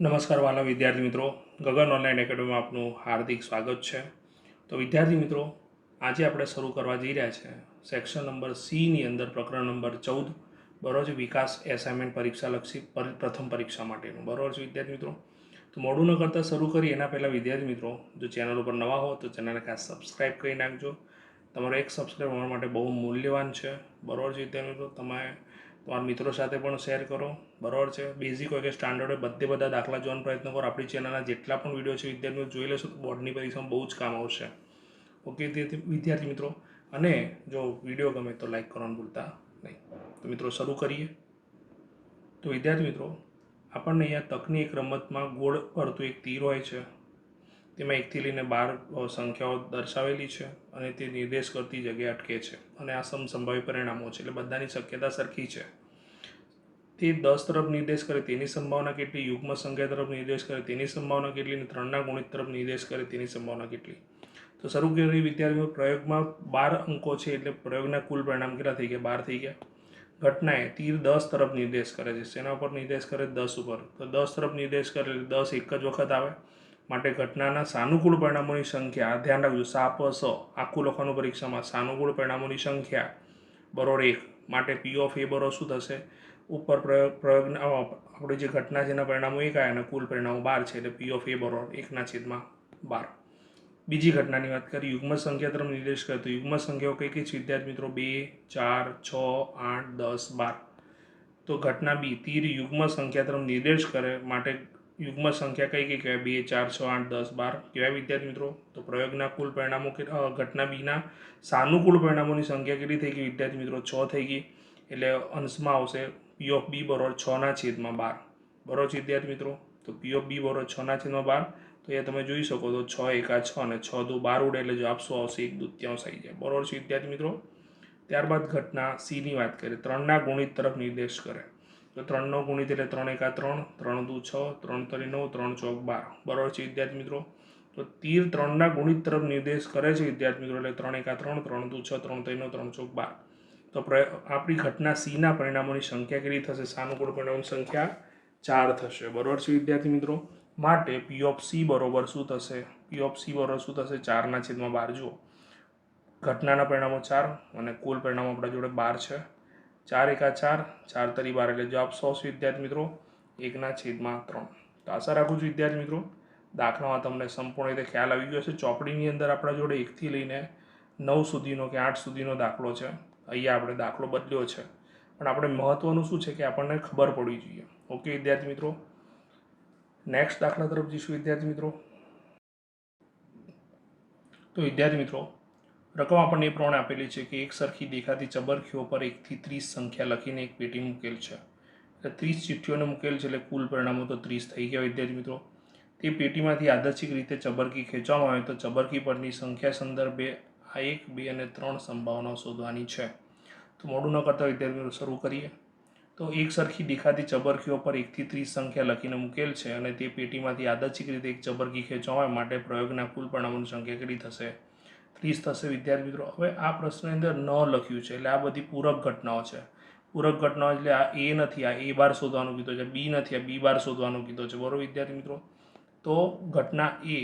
નમસ્કાર વાલા વિદ્યાર્થી મિત્રો, ગગન ઓનલાઈન એકેડમીમાં આપનું હાર્દિક સ્વાગત છે. તો વિદ્યાર્થી મિત્રો, આજે આપણે શરૂ કરવા જઈ રહ્યા છે સેક્શન નંબર સીની અંદર પ્રકરણ નંબર 14, બરોબર છે, વિકાસ એસાઇનમેન્ટ પરીક્ષાલક્ષી પ્રથમ પરીક્ષા માટેનું, બરોબર છે વિદ્યાર્થી મિત્રો. તો મોડું ન કરતાં શરૂ કરી એના પહેલાં વિદ્યાર્થી મિત્રો, જો ચેનલ ઉપર નવા હો તો ચેનલને ખાસ સબસ્ક્રાઈબ કરી નાખજો. તમારો એક સબસ્ક્રાઈબ અમારા માટે બહુ મૂલ્યવાન છે, બરોબર છે વિદ્યાર્થી મિત્રો. તમે તમારા મિત્રો સાથે પણ શેર કરો, બરાબર છે. બેઝિક હોય કે સ્ટાન્ડર્ડ હોય, બધા દાખલા જોવાનો પ્રયત્ન કરો. આપણી ચેનલના જેટલા પણ વિડીયો છે વિદ્યાર્થીઓ જોઈ લેશો તો બોર્ડની પરીક્ષામાં બહુ જ કામ આવશે. ઓકે વિદ્યાર્થી મિત્રો, અને જો વિડીયો ગમે તો લાઈક કરવાનું ભૂલતા નહીં. તો મિત્રો શરૂ કરીએ. તો વિદ્યાર્થી મિત્રો, આપણને અહીંયા તકની એક રમતમાં ગોળ ફરતું એક તીર હોય છે, તેમાં 1થી લઈને 12 સંખ્યાઓ દર્શાવેલી છે અને તે નિર્દેશ કરતી જગ્યાએ અટકે છે અને આ સમસંભાવી પરિણામો છે, એટલે બધાની શક્યતા સરખી છે. તે 10 તરફ નિર્દેશ કરે તેની સંભાવના કેટલી, યુગ્મ સંખ્યા તરફ નિર્દેશ કરે તેની સંભાવના કેટલી અને 3ના ગુણિત તરફ નિર્દેશ કરે તેની સંભાવના કેટલી. તો શરૂ કરી વિદ્યાર્થીઓ, પ્રયોગમાં 12 અંકો છે એટલે પ્રયોગના કુલ પરિણામ કેટલા થઈ ગયા? 12 થઈ ગયા. ઘટનાએ તીર 10 તરફ નિર્દેશ કરે છે, શેના ઉપર નિર્દેશ કરે? 10 ઉપર. તો 10 તરફ નિર્દેશ કરે એટલે 10 એક જ વખત આવે, માટે ઘટનાના સાનુકૂળ પરિણામોની સંખ્યા, ધ્યાન રાખજો, સાપ સ આખું લખવાનું પરીક્ષામાં, સાનુકૂળ પરિણામોની સંખ્યા બરોબર 1, માટે પી ઓફ એ બરોબર શું થશે? ઉપર પ્રયોગના આપણે જે ઘટના છે એના પરિણામો 1 આવ્યા અને કુલ પરિણામો 12 છે, એટલે પી ઓફ એ બરોબર 1/12. બીજી ઘટનાની વાત કરીએ, યુગ્મ સંખ્યા તરફ નિર્દેશ કરે તો યુગ્મ સંખ્યાઓ કઈ કઈ છે વિદ્યાર્થી મિત્રો? 2, 4, 6, 8, 10, 12. તો ઘટના બી, તીર યુગ્મ સંખ્યા તરફ નિર્દેશ કરે, માટે યુગ્મ સંખ્યા કઈ કઈ કહેવાય? 2, 4, 6, 8, 10, 12 કહેવાય વિદ્યાર્થી મિત્રો. તો પ્રયોગના કુલ પરિણામો ઘટના બીના સાનુકૂળ પરિણામોની સંખ્યા કેટલી થઈ ગઈ વિદ્યાર્થી મિત્રો? 6 થઈ ગઈ, એટલે અંશમાં આવશે પી ઓફ બી બરોબર 6/12, બરોબર છે વિદ્યાર્થી મિત્રો. તો પી ઓફ બી બરોબર 6/12. તો એ તમે જોઈ શકો તો 6 એકા 6 અને 6 દુ 12 ઉડે એટલે જવાબ શું આવશે? 1/2 આવી જાય, બરોબર છે વિદ્યાર્થી મિત્રો. ત્યારબાદ ઘટના સીની વાત કરીએ, 3ના ગુણિત તરફ નિર્દેશ કરે. તો 3નો ગુણિત એટલે 3 એકા 3, 3 દુ 6, 3 તરી 9, 3 ચોક 12, બરોબર છે વિદ્યાર્થી મિત્રો. તો તીર 3ના ગુણિત તરફ નિર્દેશ કરે છે વિદ્યાર્થી મિત્રો, એટલે 3 એકા 3, 3 દુ 6, 3 તરી 9, 3 ચોક 12. તો આપણી ઘટના સીના પરિણામોની સંખ્યા કેટલી થશે? સાનુકૂળ પરિણામોની સંખ્યા 4 થશે, બરોબર છે વિદ્યાર્થી મિત્રો. માટે પી ઓફ સી બરોબર શું થશે? પી ઓફ સી બરોબર શું થશે? 4/12. જુઓ, ઘટનાના પરિણામો 4 અને કુલ પરિણામો આપણા જોડે 12 છે. 4 એકા 4, 4 તરી 12, એટલે જવાબ 100 વિદ્યાર્થી મિત્રો, 1/3. તો આશા રાખું છું વિદ્યાર્થી મિત્રો દાખલામાં તમને સંપૂર્ણ રીતે ખ્યાલ આવી ગયો છે. ચોપડીની અંદર આપણા જોડે 1થી લઈને 9 સુધીનો કે 8 સુધીનો દાખલો છે. અહીંયા આપણે દાખલો બદલ્યો છે, પણ આપણે મહત્વનું શું છે કે આપણને ખબર પડવી જોઈએ. ઓકે વિદ્યાર્થી મિત્રો, નેક્સ્ટ દાખલા તરફ જઈશું વિદ્યાર્થી મિત્રો. તો વિદ્યાર્થી મિત્રો, રકમ આપણને એ પ્રમાણે આપેલી છે કે એક સરખી દેખાતી ચબરખીઓ પર 1થી 30 સંખ્યા લખીને એક પેટી મૂકેલ છે, એટલે 30 ચિઠ્ઠીઓને મૂકેલ છે, એટલે કુલ પરિણામો તો 30 થઈ ગયા વિદ્યાર્થી મિત્રો. તે પેટીમાંથી યાદચ્છિક રીતે ચબરકી ખેંચવામાં આવે તો ચબરકી પરની સંખ્યા સંદર્ભે આ 1, 2 અને 3 સંભાવનાઓ શોધવાની છે. તો મોડું ન કરતા વિદ્યાર્થી મિત્રો શરૂ કરીએ. તો એક સરખી દેખાતી ચબરકીઓ પર 1થી 30 સંખ્યા લખીને મૂકેલ છે અને તે પેટીમાંથી યાદચ્છિક રીતે એક ચબરકી ખેંચવામાં આવે, માટે પ્રયોગના કુલ પરિણામોની સંખ્યા કેટલી થશે? 30 થશે વિદ્યાર્થી મિત્રો. હવે આ પ્રશ્નની અંદર ન લખ્યું છે, એટલે આ બધી પૂરક ઘટનાઓ છે. પૂરક ઘટનાઓ એટલે આ એ નથી, આ એ બાર શોધવાનું કીધું છે, બી નથી, આ બી બાર શોધવાનું કીધું છે, બરોબર વિદ્યાર્થી મિત્રો. તો ઘટના એ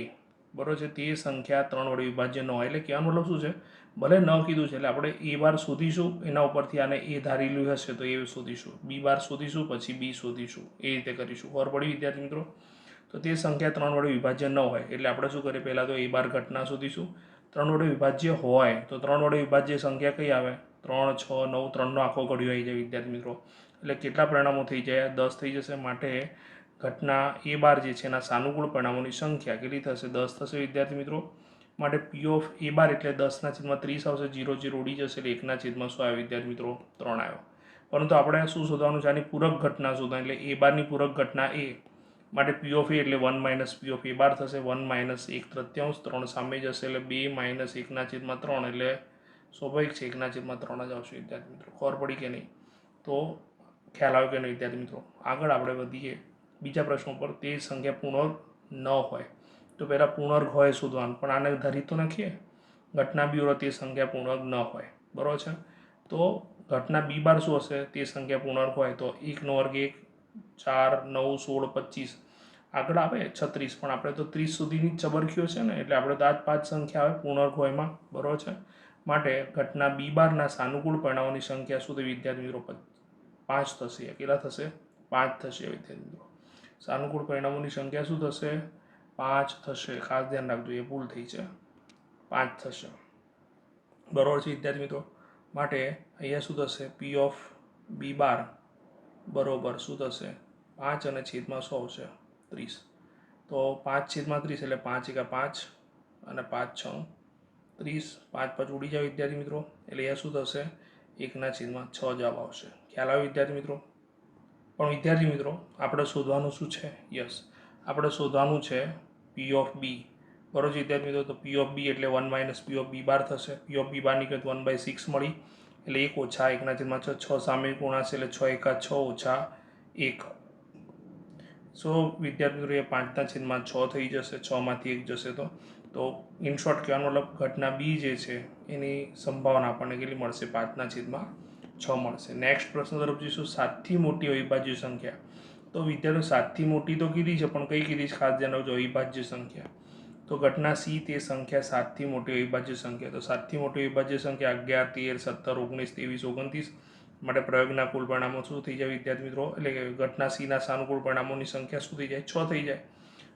બરોબર છે, તે સંખ્યા 3 વડે વિભાજ્ય ન હોય, એટલે કહેવાનો મતલબ શું છે? ભલે ન કીધું છે એટલે આપણે એ બાર શોધીશું, એના ઉપરથી આને એ ધારેલું હશે તો એ શોધીશું, બી બાર શોધીશું, પછી બી શોધીશું, એ રીતે કરીશું. ખબર પડી વિદ્યાર્થી મિત્રો? તો તે સંખ્યા 3 વડે વિભાજ્ય ન હોય એટલે આપણે શું કરીએ? પહેલાં તો એ બાર ઘટના શોધીશું. 3 વડે વિભાજ્ય હોય તો 3 વડે વિભાજ્ય સંખ્યા કઈ આવે? 3, 6, 9, 3નો આખો ઘડિયો આવી જાય વિદ્યાર્થી મિત્રો. એટલે કેટલા પરિણામો થઈ જાય? 10 થઈ જશે. માટે ઘટના એ બાર જે છે એના સાનુકૂળ પરિણામોની સંખ્યા કેટલી થશે? 10 થશે વિદ્યાર્થી મિત્રો. માટે પી ઓફ એ બાર એટલે 10/30 આવશે, 0 0 ઉડી જશે, એટલે 1/100 આવ્યો વિદ્યાર્થી મિત્રો, 3 આવ્યો. પરંતુ આપણે શું શોધવાનું છે? આની પૂરક ઘટના શોધવાની, એટલે એ બારની પૂરક ઘટના એ, માટે પી ઓફ એ એટલે 1 - પી ઓફ એ બાર થશે. 1 - 1/3, 3 સામે જશે એટલે 2 - 1/3, એટલે સ્વાભાવિક છે 1/3 જ આવશે વિદ્યાર્થી મિત્રો. ખબર પડી કે નહીં? તો ખ્યાલ આવ્યો કે નહીં વિદ્યાર્થી મિત્રો? આગળ આપણે વધીએ બીજા પ્રશ્નો પર. તે સંખ્યા પૂર્ણાંક ન હોય તો પહેલાં પૂર્ણાંક હોય શોધવાનું, પણ આને ધરી તો નાખીએ. ઘટના બી તે સંખ્યા પૂર્ણાંક ન હોય, બરાબર છે. તો ઘટના બી બાર શું હશે? તે સંખ્યા પૂર્ણાંક હોય તો 1 નો વર્ગ 1, 4, 9, 16, 25 આગળ આવે 36, પણ આપણે તો 30 સુધીની જ ચબરખીઓ છે ને, એટલે આપણે તો આ જ 5 સંખ્યા આવે પૂર્ણાંક હોયમાં, બરાબર છે. માટે ઘટના બી બારના સાનુકૂળ પરિણામોની સંખ્યા શું થઈ વિદ્યાર્થી મિત્રો? 5 થશે. કેટલા થશે? 5 થશે વિદ્યાર્થી મિત્રો. સાનુકૂળ પરિણામોની સંખ્યા શું થશે? 5 થશે. ખાસ ધ્યાન રાખજો, એ ભૂલ થઈ છે. 5 થશે, બરાબર છે વિદ્યાર્થી મિત્રો. માટે અહીંયા શું થશે? પી ઓફ બી બાર બરોબર શું થશે? 5 અને છેદમાં 100 આવશે 30. તો 5 છેદમાં 30 એટલે 5 એકા 5 અને 5 6 30. 5 5 ઉડી જાય વિદ્યાર્થી મિત્રો, એટલે અહીંયા શું થશે? 1/6 જવાબ આવશે. ખ્યાલ આવે વિદ્યાર્થી મિત્રો? પણ વિદ્યાર્થી મિત્રો આપણે શોધવાનું શું છે? યસ, આપણે શોધવાનું છે પી ઓફ બી, બરોબર છે વિદ્યાર્થી મિત્રો. તો પી ઓફ બી એટલે 1 - પી ઓફ બી બાર થશે. પી ઓફ બી બારની કિંમત 1/6 મળી, એટલે 1 ઓછા 1/6. 6 સામે ગુણાશે એટલે 6 એકા 6 ઓછા 1. સો વિદ્યાર્થી મિત્રો એ 5/6 થઈ જશે. 6માંથી 1 જશે તો ઇન શોર્ટ કહેવાનો મતલબ ઘટના બી જે છે એની સંભાવના આપણને કેટલી મળશે? 5/6 મળશે. નેક્સ્ટ પ્રશ્ન તરફ જઈશું. 7થી મોટી અવિભાજ્ય સંખ્યા. તો વિદ્યાર્થીઓ 7થી મોટી તો કીધી છે, પણ કઈ કીધી છે? ખાસ ધ્યાન રાખજો, અવિભાજ્ય સંખ્યા. તો ઘટના સી તે સંખ્યા 7થી મોટી અવિભાજ્ય સંખ્યા. તો 7થી મોટી અવિભાજ્ય સંખ્યા 11, 13, 17, 19, 23, 29. માટે પ્રયોગના કુલ પરિણામો શું થઈ જાય વિદ્યાર્થી મિત્રો? એટલે કે ઘટના સીના સાનુકૂળ પરિણામોની સંખ્યા શું થઈ જાય? 6 થઈ જાય.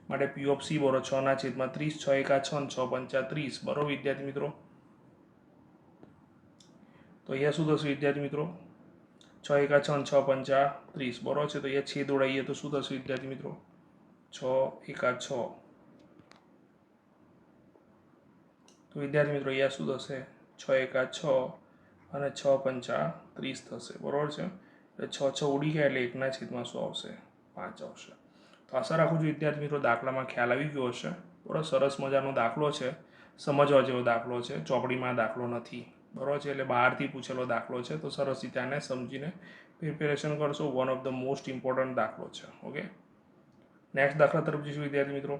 માટે પી ઓફ સી બરોબર 6/30. 6 એકા 6 અને 6 પંચા 30, બરોબર વિદ્યાર્થી મિત્રો. તો અહીંયા શું થશે વિદ્યાર્થી મિત્રો? 6 એકા 6 અને 6 પંચા 30, બરોબર છે. તો અહીંયા છેદ ઉડાવીએ તો શું થશે વિદ્યાર્થી મિત્રો? 6 એકા 6. તો વિદ્યાર્થી મિત્રો અહીંયા શું થશે? 6 એકા 6 અને 6 પંચા 30 થશે, બરોબર છે. એટલે 6 6 ઉડી ગયા એટલે 1/6 શું આવશે? 5 આવશે. તો આશા રાખું છું વિદ્યાર્થી મિત્રો દાખલામાં ખ્યાલ આવી ગયો હશે. બરોબર, સરસ મજાનો દાખલો છે, સમજવા જેવો દાખલો છે, ચોપડીમાં દાખલો નથી, બરોબર છે. એટલે બહારથી પૂછેલો દાખલો છે, તો સરસ રીતે આને સમજીને પ્રિપેરેશન કરશો. One of the most important દાખલો છે. ઓકે, નેક્સ્ટ દાખલા તરફ જઈશું વિદ્યાર્થી મિત્રો.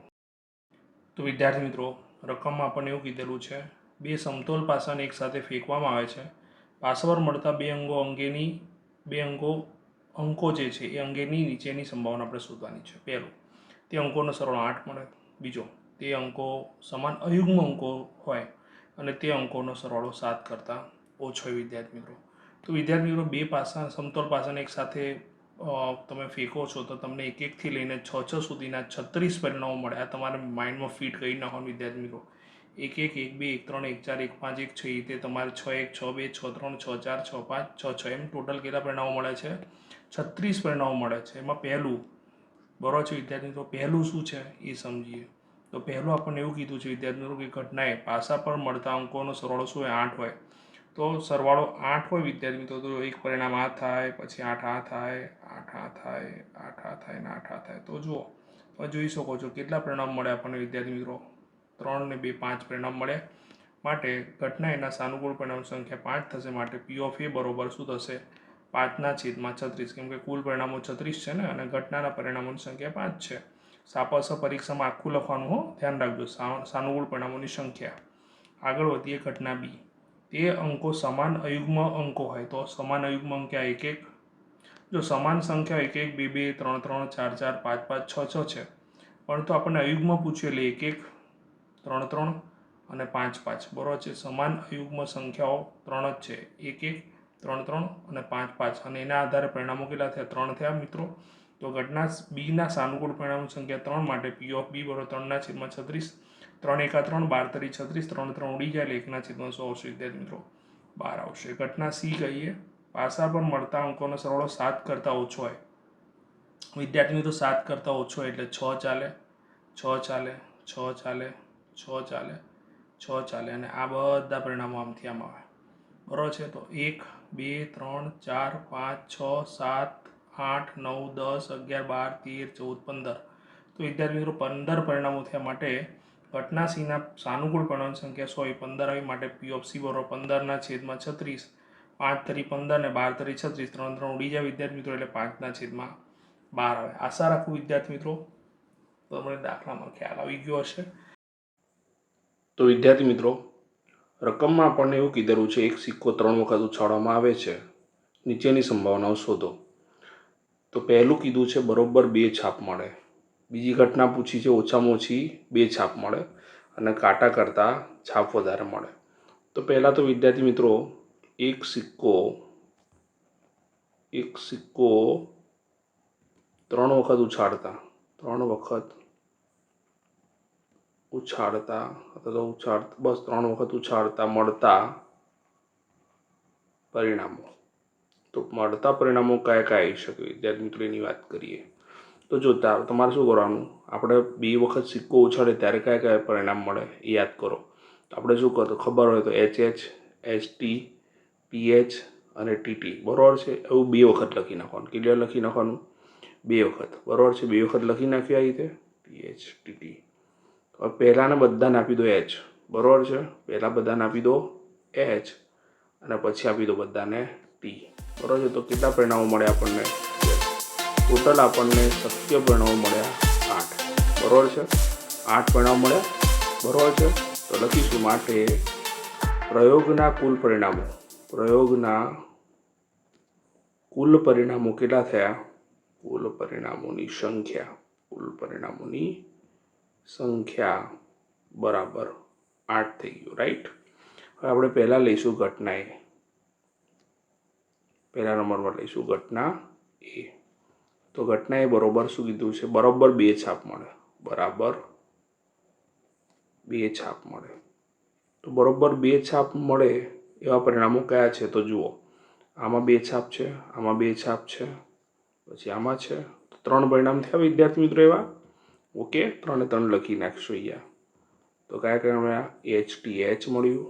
તો વિદ્યાર્થી મિત્રો રકમમાં આપણને એવું કીધેલું છે, બે સમતોલ પાસાને એકસાથે ફેંકવામાં આવે છે. પાસા પર મળતા બે અંકો જે છે એ અંગેની નીચેની સંભાવના આપણે શોધવાની છે. પહેલું, તે અંકોનો સરવાળો 8 મળે. બીજો, તે અંકો સમાન અયુગ્મ અંકો હોય અને તે અંકોનો સરવાળો 7 કરતાં ઓછો હોય વિદ્યાર્થી મિત્રો. તો વિદ્યાર્થી મિત્રો બે પાસા સમતોલ પાસાને એકસાથે તમે ફેંકો છો તો તમને 1-1થી લઈને 6-6 સુધીના 36 પરિણામો મળે. આ તમારે માઇન્ડમાં ફિટ કરી નાખવાનું વિદ્યાર્થી મિત્રો. 1-1, 1-2, 1-3, 1-4, 1-5, 1-6 એ રીતે તમારે 6-1, 6-2, 6-3, 6-4, 6-5, 6-6 એમ ટોટલ કેટલા પરિણામો મળે છે? 36 પરિણામો મળે છે. એમાં પહેલું, બરોબર છે વિદ્યાર્થી મિત્રો, પહેલું શું છે એ સમજીએ. તો પહેલું આપણને એવું કીધું છે વિદ્યાર્થી મિત્રો કે ઘટનાએ પાસા પર મળતા અંકોનો સરવાળો શું હોય? 8 હોય. તો સરવાળો 8 હોય વિદ્યાર્થી મિત્રો, તો એક પરિણામ આ થાય, પછી 8 આ થાય, 8 આ થાય, 8 આ થાય ને 8 આ થાય. તો જુઓ, તમે જોઈ શકો છો કેટલા પરિણામ મળે આપણને વિદ્યાર્થી મિત્રો? 3 ને 2 5 પરિણામ મળે. માટે ઘટના એના સાનુકૂળ પરિણામ સંખ્યા 5 થશે. માટે પી ઓફ એ બરોબર શું થશે? 5/36, કેમ કે કુલ પરિણામો 36 છે ને, અને ઘટનાના પરિણામોની સંખ્યા 5 છે. સાપસ પરીક્ષામાં આખું લખવાનું હો, ધ્યાન રાખજો. સાનુકૂળ પરિણામોની સંખ્યા. આગળ વધીએ ઘટના બી. તે અંકો સમાન અયુગ્મ અંકો હોય. તો સમાન અયુગ્મ અંક 1-1. જો સમાન સંખ્યા 1-1, 2-2, 3-3, 4-4, 5-5, 6-6 છે, પરંતુ આપણને અયુગ્મ પૂછ્યું એટલે 1-1, 3-3 અને 5-5, બરોબર છે. સમાન અયુગ્મ સંખ્યાઓ 3 જ છે, 1-1, 3-3 અને 5-5, અને એના આધારે પરિણામો કેટલા થયા? 3 થયા મિત્રો. તો ઘટના બીના સાનુકૂળ પરિણામો સંખ્યા 3 માટે પી ઓફ બી બરોબર 3/36. 3 એકા 3, 12 તરી 36, 3 ઉડી જાય એટલે 1/100 આવશે વિદ્યાર્થી મિત્રો, 12 આવશે. ઘટના સી કહીએ, પાસા પર મળતા અંકોનો સરવાળો 7 કરતાં ઓછો હોય. વિદ્યાર્થી મિત્રો 7 કરતાં ઓછો હોય એટલે 6 ચાલે, 6 ચાલે, 6 ચાલે, 6 ચાલે, 6 ચાલે, અને આ બધા પરિણામો આમથી આમ આવે, બરોબર છે. તો 1, 2, 3, 4, 5, 6, 7, 8, 9, 10, 11, 12, 13, 14, 15. તો વિદ્યાર્થી મિત્રો 15 પરિણામો થયા. માટે ઘટના સીના સાનુકૂળ પરિણામ સંખ્યા 100 15 આવી. માટે પી ઓફ સી બરોબર 15/36. 5 તરી 15 ને 12 તરી 36, 3 ઉડી જાય વિદ્યાર્થી મિત્રો, એટલે 5/12 આવે. આશા રાખું વિદ્યાર્થી મિત્રો તમને દાખલામાં ખ્યાલ આવી ગયો હશે. તો વિદ્યાર્થી મિત્રો રકમમાં આપણને એવું કીધેલું છે, એક સિક્કો 3 વખત ઉછાળવામાં આવે છે, નીચેની સંભાવનાઓ શોધો. તો પહેલું કીધું છે બરોબર 2 છાપ મળે, બીજી ઘટના પૂછી છે ઓછામાં ઓછી 2 છાપ મળે અને કાંટા કરતાં છાપ વધારે મળે. તો પહેલાં તો વિદ્યાર્થી મિત્રો એક સિક્કો 3 વખત ઉછાળતા બસ 3 વખત ઉછાળતા મળતા પરિણામો. તો મળતા પરિણામો કયા કયા આવી શકે વિદ્યાર્થી મિત્રો એની વાત કરીએ. તો જો તમારે શું કરવાનું, આપણે 2 વખત સિક્કો ઉછાળે ત્યારે કયા કયા પરિણામ મળે એ યાદ કરો. તો આપણે શું કરતો ખબર હોય તો HH, HT, PH અને TT બરાબર છે, એવું 2 વખત લખી નાખવાનું. ક્લિયર લખી નાખવાનું 2 વખત બરાબર છે. 2 વખત લખી નાખ્યું આ રીતે PH TT. હવે પહેલાંને બધાને આપી દો H બરાબર છે. પહેલાં બધાને આપી દો H અને પછી આપી દો બધાને T બરાબર છે. તો કેટલા પરિણામો મળ્યા આપણને? ટોટલ આપણને શક્ય પરિણામો મળ્યા 8 બરાબર છે. 8 પરિણામો મળ્યા બરાબર છે. તો લખીશું માટે પ્રયોગના કુલ પરિણામો કેટલા થયા? કુલ પરિણામોની સંખ્યા બરાબર 8 થઈ ગયું. રાઈટ. હવે આપણે પહેલાં લઈશું ઘટના એ. પહેલા નંબરમાં લઈશું ઘટના એ. તો ઘટના એ બરોબર શું કીધું છે? બરોબર 2 છાપ મળે. તો બરોબર 2 છાપ મળે એવા પરિણામો કયા છે? તો જુઓ, આમાં 2 છાપ છે, આમાં 2 છાપ છે, પછી આમાં છે. તો 3 પરિણામ થયા વિદ્યાર્થી મિત્રો એવા. ઓકે, 3 3 લખી નાખશું અહીંયા. તો કયા કયા મળ્યા? HTH મળ્યું,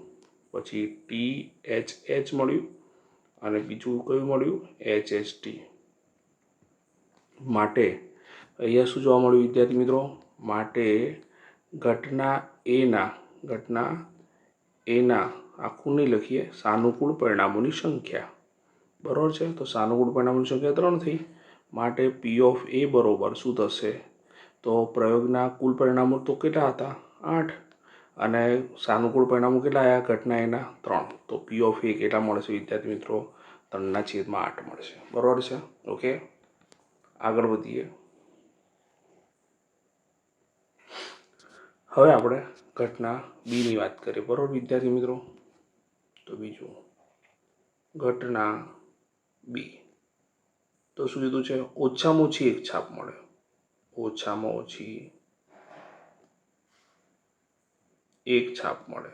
પછી THH મળ્યું અને બીજું કયું મળ્યું? HHT. માટે અહીંયા શું જોવા મળ્યું વિદ્યાર્થી મિત્રો? માટે ઘટના એના આખું નહીં લખીએ, સાનુકૂળ પરિણામોની સંખ્યા બરાબર છે. તો સાનુકૂળ પરિણામોની સંખ્યા 3 થઈ. માટે P of A બરોબર શું થશે? તો પ્રયોગના કુલ પરિણામો તો કેટલા હતા? 8 અને સાનુકૂળ પરિણામો કેટલા આવ્યા ઘટના એના? 3. તો P of A કેટલા મળશે વિદ્યાર્થી મિત્રો? 3/8 મળશે બરાબર છે. ઓકે, આગળ વધીએ. હવે આપણે ઘટના બીની વાત કરીએ બરાબર વિદ્યાર્થી મિત્રો. તો બીજું ઘટના બી. તો શું કીધું છે? ઓછામાં ઓછી 1 છાપ મળે. ઓછામાં ઓછી 2 છાપ મળે.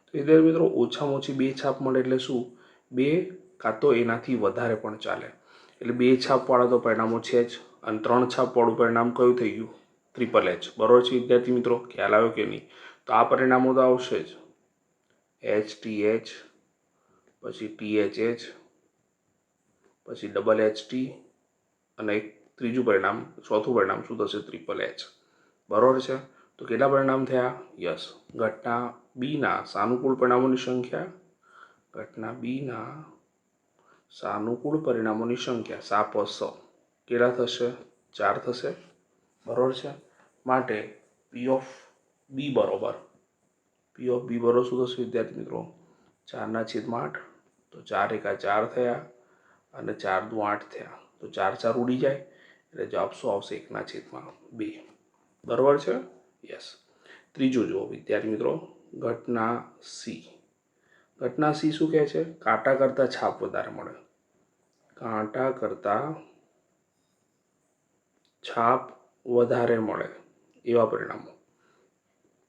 તો વિદ્યાર્થી મિત્રો ઓછામાં ઓછી 2 છાપ મળે એટલે શું? 2 કાં તો એનાથી વધારે પણ ચાલે. એટલે 2 છાપવાળા તો પરિણામો છે જ, અને 3 છાપવાળું પરિણામ કયું થઈ ગયું? ટ્રિપલ H બરાબર છે વિદ્યાર્થી મિત્રો. ખ્યાલ આવ્યો કે નહીં? તો આ પરિણામો તો આવશે જ. HTH, પછી THH, પછી ડબલ HT અને એક ત્રીજું પરિણામ, ચોથું પરિણામ શું થશે? ટ્રિપલ H બરાબર છે. તો કેટલા પરિણામ થયા? યસ. ઘટના બીના સાનુકૂળ પરિણામોની સંખ્યા સાપસ કેટલા થશે? 4 થશે બરાબર છે. માટે P of B બરોબર શું થશે વિદ્યાર્થી મિત્રો? 4/8. તો 4 એકા 4 થયા અને 4 દુ 8 થયા. તો 4 4 ઉડી જાય એટલે જવાબ શું આવશે? 1/2 બરાબર છે. યસ. ત્રીજું જુઓ વિદ્યાર્થી મિત્રો, ઘટના સી. ઘટના સી શું કહે છે? કાંટા કરતાં છાપ વધારે મળે. કાંટા કરતાં છાપ વધારે મળે એવા પરિણામો.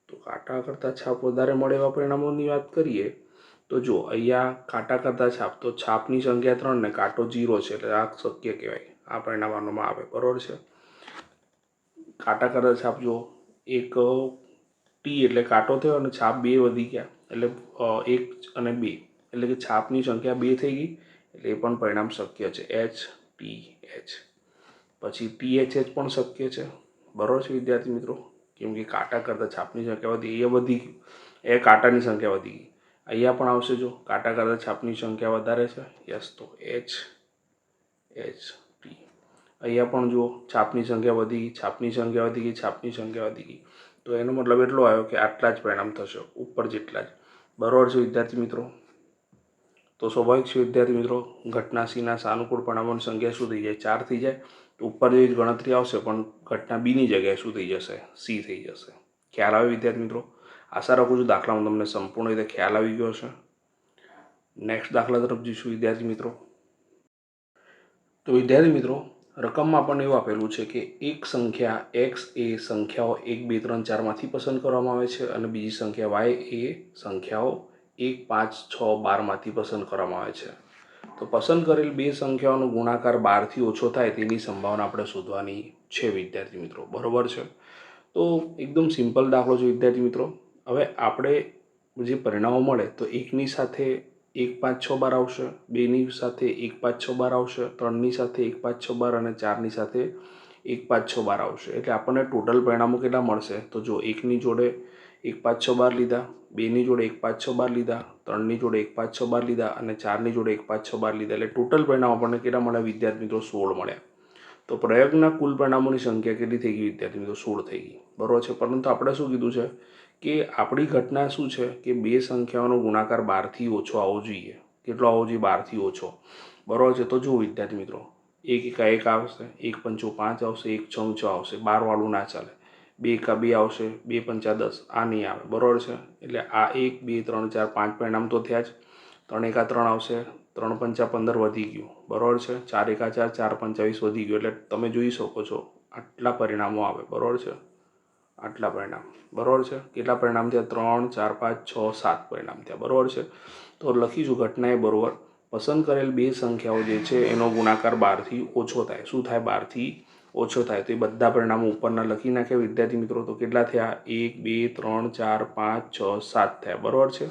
તો કાંટા કરતાં છાપ વધારે મળે એવા પરિણામોની વાત કરીએ તો જો અહીંયા કાંટા કરતાં છાપ, તો છાપની સંખ્યા 3 ને કાંટો 0 છે એટલે આ શક્ય કહેવાય. આ પરિણામ આનામાં આવે બરાબર છે. કાંટા કરતાં છાપ જો એક ટી એટલે કાંટો થયો અને છાપ 2 વધી ગયા એટલે 1 અને 2 એટલે કે છાપની સંખ્યા 2 થઈ ગઈ એટલે એ પણ પરિણામ શક્ય છે. HTH. પછી THH પણ શક્ય છે બરાબર છે વિદ્યાર્થી મિત્રો. કેમ કે કાંટા કરતાં છાપની સંખ્યા વધી, એ કાંટાની સંખ્યા વધી ગઈ. અહીંયા પણ આવશે જો કાંટા કરતાં છાપની સંખ્યા વધારે છે. યસ. તો HHT. અહીંયા પણ જુઓ છાપની સંખ્યા વધી ગઈ. તો એનો મતલબ એટલો આવ્યો કે આટલા જ પરિણામ થશે, ઉપર જેટલા જ બરાબર છે વિદ્યાર્થી મિત્રો. તો સ્વાભાવિક છે વિદ્યાર્થી મિત્રો, ઘટના સીના સાનુકૂળ પરિણામોની સંખ્યા શું થઈ જાય? 4 થઈ જાય. તો ઉપર જેવી ગણતરી આવશે પણ ઘટના બીની જગ્યાએ શું થઈ જશે? સી થઈ જશે. ખ્યાલ આવે વિદ્યાર્થી મિત્રો? આશા રાખું છું દાખલામાં તમને સંપૂર્ણ રીતે ખ્યાલ આવી ગયો હશે. નેક્સ્ટ દાખલા તરફ જઈશું વિદ્યાર્થી મિત્રો. તો વિદ્યાર્થી મિત્રો, રકમમાં આપણને એવું આપેલું છે કે એક સંખ્યા એક્સ એ સંખ્યાઓ 1, 2, 3, 4માંથી પસંદ કરવામાં આવે છે અને બીજી સંખ્યા વાય એ સંખ્યાઓ 1, 5, 6, 12માંથી પસંદ કરવામાં આવે છે. તો પસંદ કરેલ બે સંખ્યાઓનો ગુણાકાર 12થી ઓછો થાય તેની સંભાવના આપણે શોધવાની છે વિદ્યાર્થી મિત્રો. બરોબર છે? તો એકદમ સિમ્પલ દાખલો છે વિદ્યાર્થી મિત્રો. હવે આપણે જે પરિણામો મળે તો એકની સાથે 1, 5, 6, 12 આવશે, બેની સાથે 1, 5, 6, 12 આવશે, 3ની સાથે 1, 5, 6, 12 અને 4ની સાથે 1, 5, 6, 12 આવશે. એટલે આપણને ટોટલ પરિણામો કેટલા મળશે? તો જો એકની જોડે 1, 5, 6, 12 લીધા, બેની જોડે 1, 5, 6, 12 લીધા, 3ની જોડે 1, 5, 6, 12 લીધા અને 4ની જોડે 1, 5, 6, 12 લીધા. એટલે ટોટલ પરિણામ આપણને કેટલા મળ્યા વિદ્યાર્થી મિત્રો? 16 મળ્યા. તો પ્રયોગના કુલ પરિણામોની સંખ્યા કેટલી થઈ ગઈ વિદ્યાર્થી મિત્રો? 16 થઈ ગઈ. બરોબર છે? પરંતુ આપણે શું કીધું છે કે આપણી ઘટના શું છે કે બે સંખ્યાઓનો ગુણાકાર 12થી ઓછો આવવો જોઈએ. કેટલો આવવો જોઈએ? 12થી ઓછો. બરોબર છે? તો જુઓ વિદ્યાર્થી મિત્રો, 1 એકા 1 આવશે, 1 પંચો 5 આવશે, 1 છંગ 6 આવશે. 12 વાળું ના ચાલે. 2 એકા 2 આવશે, 2 પંચા 10. આ નહીં આવે. બરોબર છે? એટલે આ 1, 2, 3, 4, 5 પરિણામ તો થયા જ. 3 એકા 3 આવશે, 3 પંચા 15 વધી ગયું. બરોબર છે? 4 એકા 4, 4 પંચા 20 વધી ગયું. એટલે તમે જોઈ શકો છો આટલા પરિણામો આવે. બરોબર છે? આટલા પરિણામ. બરોબર છે? કેટલા પરિણામ થયા? 3, 4, 5, 6, 7 પરિણામ થયા. બરોબર છે? તો લખીશું ઘટના એ બરોબર પસંદ કરેલ બે સંખ્યાઓ જે છે એનો ગુણાકાર 12થી ઓછો થાય. શું થાય? 12થી ઓછો થાય. તો એ બધા પરિણામો ઉપરના લખી નાખ્યા વિદ્યાર્થી મિત્રો. તો કેટલા થયા? 1, 2, 3, 4, 5, 6, 7 થયા. બરોબર છે?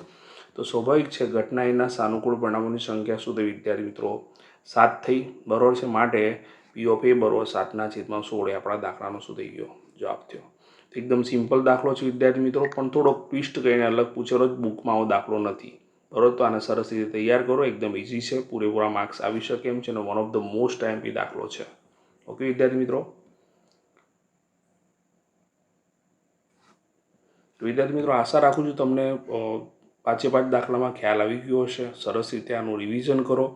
તો સ્વાભાવિક છે ઘટના એના સાનુકૂળ પરિણામોની સંખ્યા શું થઈ વિદ્યાર્થી મિત્રો? 7 થઈ. બરોબર છે? માટે પી ઓફ એ બરોબર 7/16 આપણા દાખલાનો શું થઈ ગયો? જવાબ થયો. એકદમ સિમ્પલ દાખલો છે વિદ્યાર્થી મિત્રો, પણ થોડોક ટ્વિસ્ટ કરીને અલગ પૂછેલો જ. બુકમાં આવો દાખલો નથી. બરોબર? તો આને સરસ રીતે તૈયાર કરો. એકદમ ઇઝી છે, પૂરેપૂરા માર્ક્સ આવી શકે એમ છે અને one of the most IMP દાખલો છે. ઓકે વિદ્યાર્થી મિત્રો? તો વિદ્યાર્થી મિત્રો, આશા રાખું છું તમને 5 દાખલામાં ખ્યાલ આવી ગયો હશે. સરસ રીતે આનું રિવિઝન કરો.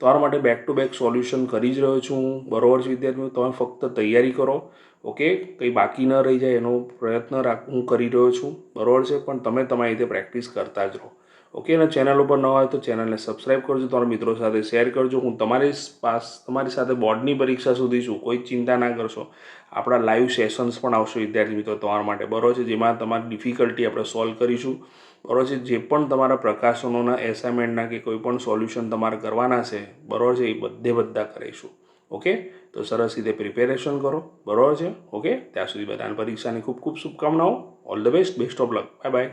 તમારા માટે બેક ટુ બેક સોલ્યુશન કરી જ રહ્યો છું હું. બરોબર છે વિદ્યાર્થી મિત્રો? તમે ફક્ત તૈયારી કરો. ઓકે? કંઈ બાકી ન રહી જાય એનો પ્રયત્ન હું કરી રહ્યો છું. બરોબર છે? પણ તમે તમારી રીતે પ્રેક્ટિસ કરતા જ રહો. ઓકે? અને ચેનલ ઉપર ન હોય તો ચેનલને સબસ્ક્રાઈબ કરજો, તમારા મિત્રો સાથે શેર કરજો. હું તમારી સાથે બોર્ડની પરીક્ષા સુધી છું. કોઈ ચિંતા ના કરશો. આપણા લાઈવ સેશન્સ પણ આવશે વિદ્યાર્થી મિત્રો તમારા માટે. બરોબર છે? જેમાં તમારી ડિફિકલ્ટી આપણે સોલ્વ કરીશું. બરોબર છે? જે પણ તમારા પ્રકાશનોના એસાઇનમેન્ટના કે કોઈ પણ સોલ્યુશન તમારે કરવાના છે, બરોબર છે, એ બધા કરીશું. ઓકે? તો સરસ રીતે પ્રિપેરેશન કરો. બરોબર છે? ઓકે? ત્યાં સુધી બધાને પરીક્ષાની ખૂબ ખૂબ શુભકામનાઓ. All the best. Best of luck. Bye bye.